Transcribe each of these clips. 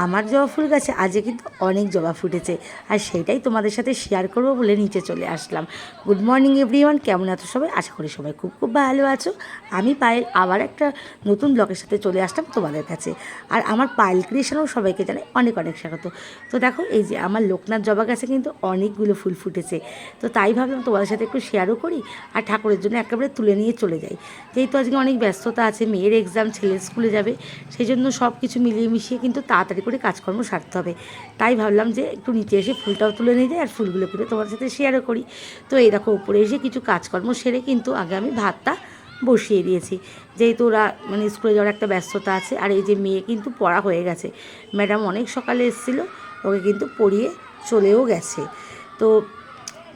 আমার জবা ফুল গাছে আজকে কিন্তু অনেক জবা ফুটেছে, আর সেটাই তোমাদের সাথে শেয়ার করবো বলে নিচে চলে আসলাম। গুড মর্নিং এভরিওয়ান, কেমন আছো সবাই? আশা করি সবাই খুব খুব ভালো আছো। আমি পায়েল আবার একটা নতুন ব্লগের সাথে চলে আসলাম তোমাদের কাছে। আর আমার পায়েল ক্রিয়েশনও সবাইকে জানাই অনেক অনেক স্বাগত। তো দেখো, এই যে আমার লোকনাথ জবা গাছে কিন্তু অনেকগুলো ফুল ফুটেছে, তো তাই ভাবলাম তোমাদের সাথে একটু শেয়ারও করি আর ঠাকুরের জন্য একেবারে তুলে নিয়ে চলে যাই। যেহেতু আজকে অনেক ব্যস্ততা আছে, মেয়ের এক্সাম, ছেলের স্কুলে যাবে, সেই জন্য সব কিছু মিলিয়ে মিশিয়ে কিন্তু তাড়াতাড়ি করে কাজকর্ম সারতে হবে। তাই ভাবলাম যে একটু নিচে এসে ফুলটাও তুলে নিয়ে যাই আর ফুলগুলো তুলে তোমাদের সাথে শেয়ারও করি। তো এই দেখো, উপরে এসে কিছু কাজকর্ম সেরে কিন্তু আগে আমি ভাতটা বসিয়ে দিয়েছি, যেহেতু ওরা মানে স্কুলে যাওয়ার একটা ব্যস্ততা আছে। আর এই যে মেয়ে কিন্তু পড়া হয়ে গেছে, ম্যাডাম অনেক সকালে এসেছিলো, ওকে কিন্তু পড়িয়ে চলেও গেছে। তো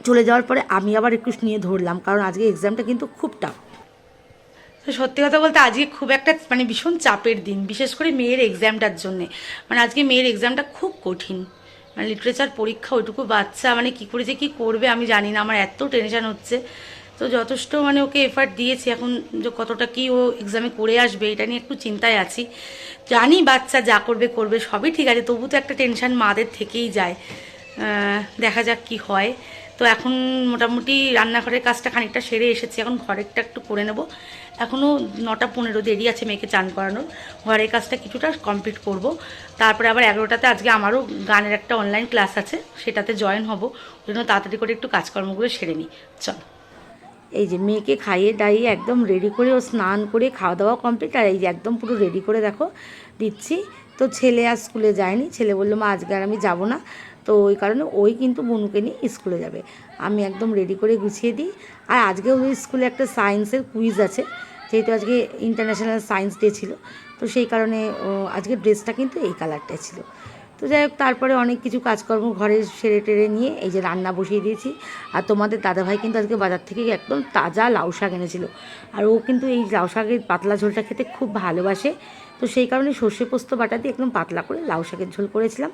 চলে যাওয়ার পরে আমি আবার একটু নিয়ে ধরলাম, কারণ আজকে এক্সামটা কিন্তু খুব টাফ। তো সত্যি কথা বলতে আজকে খুব একটা মানে ভীষণ চাপের দিন, বিশেষ করে মেয়ের এক্সামটার জন্যে। মানে আজকে মেয়ের এক্সামটা খুব কঠিন, মানে লিটারেচার পরীক্ষা, ওইটুকু বাচ্চা মানে কী করে যে কী করবে আমি জানি না, আমার এত টেনশন হচ্ছে। তো যথেষ্ট মানে ওকে এফার্ট দিয়েছি, এখন যে কতটা কি ও এক্সামে করে আসবে এটা নিয়ে একটু চিন্তায় আছি। জানি বাচ্চা যা করবে করবে, সবই ঠিক আছে, তবু তো একটা টেনশন মাদের থেকেই যায়। দেখা যাক কি হয়। তো এখন মোটামুটি রান্নাঘরের কাজটা খানিকটা সেরে এসেছি, এখন ঘরেরটা একটু করে নেব। এখনও 9:15 দেরি আছে মেয়েকে চান করানোর। ঘরের কাজটা কিছুটা কমপ্লিট করব, তারপরে আবার 11টাতে আজকে আমারও গানের একটা অনলাইন ক্লাস আছে, সেটাতে জয়েন হব। ওই জন্য তাড়াতাড়ি করে একটু কাজকর্মগুলো সেরে নিই। চল, এই যে মেয়েকে খাইয়ে দাইয়ে একদম রেডি করে, ও স্নান করে খাওয়া দাওয়া কমপ্লিট, আর এই যে একদম পুরো রেডি করে দেখো দিচ্ছি। তো ছেলে আর স্কুলে যায়নি, ছেলে বললো মা আজকে আর আমি যাবো না। তো ওই কারণে ওই কিন্তু বনুকে নিয়ে স্কুলে যাবে। আমি একদম রেডি করে গুছিয়ে দিই। আর আজকে ওই স্কুলে একটা সায়েন্সের কুইজ আছে, যেহেতু আজকে ইন্টারন্যাশনাল সায়েন্স ডে ছিল, তো সেই কারণে আজকে ড্রেসটা কিন্তু এই কালারটাই ছিল। তো যাই হোক, তারপরে অনেক কিছু কাজকর্ম ঘরে সেরে টেরে নিয়ে এই যে রান্না বসিয়ে দিয়েছি। আর তোমাদের দাদাভাই কিন্তু আজকে বাজার থেকে একদম তাজা লাউ শাক এনেছিল, আর ও কিন্তু এই লাউ শাকের পাতলা ঝোলটা খেতে খুব ভালোবাসে। তো সেই কারণে সর্ষে পোস্ত বাটা দিয়ে একদম পাতলা করে লাউ শাকের ঝোল করেছিলাম।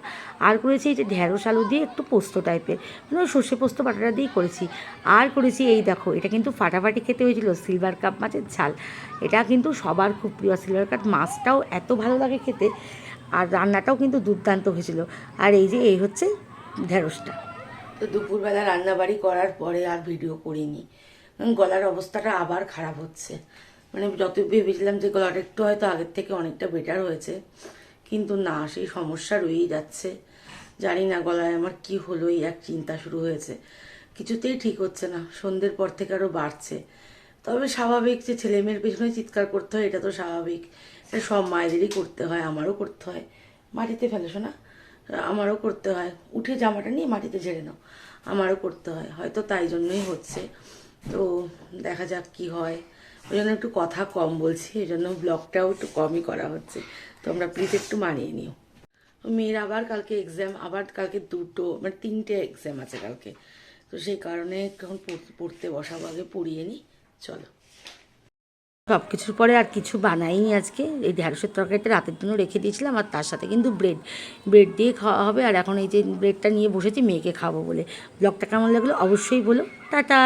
আর করেছি এই যে ঢেঁড়স আলু দিয়ে একটু পোস্ত টাইপের, মানে ওই সর্ষে পোস্ত বাটাটা দিয়েই করেছি। আর করেছি এই দেখো, এটা কিন্তু ফাটাফাটি খেতে হয়েছিল, সিলভার কাপ মাছের ঝাল। এটা কিন্তু সবার খুব প্রিয়, সিলভার কাপ মাছটাও এত ভালো লাগে খেতে, আর রান্নাটাও কিন্তু দুর্দান্ত হয়েছিল। আর এই যে এই হচ্ছে ঢেঁড়সটা। তো দুপুরবেলা রান্নাবাড়ি করার পরে আর ভিডিও করিনি, কারণ গলার অবস্থাটা আবার খারাপ হচ্ছে। মানে যত ভেবেছিলাম যে গলাটা একটু হয়তো আগের থেকে অনেকটা বেটার হয়েছে, কিন্তু না, সেই সমস্যা রয়েই যাচ্ছে। জানি না গলায় আমার কি হলো, এই এক চিন্তা শুরু হয়েছে, কিছুতেই ঠিক হচ্ছে না, সন্ধ্যের পর থেকে আরও বাড়ছে। তবে স্বাভাবিক যে ছেলে মেয়ের পেছনে চিৎকার করতে হয়, এটা তো স্বাভাবিক, এটা সব মায়েদেরই করতে হয়, আমারও করতে হয়। মাটিতে ফেলেছো না, আমারও করতে হয়, উঠে জামাটা নিয়ে মাটিতে ঝেড়ে নাও, আমারও করতে হয়, হয়তো তাই জন্যই হচ্ছে। তো দেখা যাক কি হয়। ওই জন্য একটু কথা কম বলছি, এই জন্য ব্লগটাও একটু কমই করা হচ্ছে, তোমরা প্লিজ একটু মানিয়ে নিও। মেয়ের আবার কালকে এক্সাম, আবার কালকে দুটো মানে 3টে এক্সাম আছে কালকে, তো সেই কারণে এখন পড়তে বসাবো, আগে পড়িয়ে নিই। চলো, সব কিছুর পরে আর কিছু বানাইনি আজকে। এই ঢ্যাঁড়সের তরকারিটা রাতের জন্য রেখে দিয়েছিলাম, আর তার সাথে কিন্তু ব্রেড দিয়ে খাওয়া হবে। আর এখন এই যে ব্রেডটা নিয়ে বসেছি মেয়েকে খাবো বলে। ব্লগটা কেমন লাগলো অবশ্যই বলো। টাটা।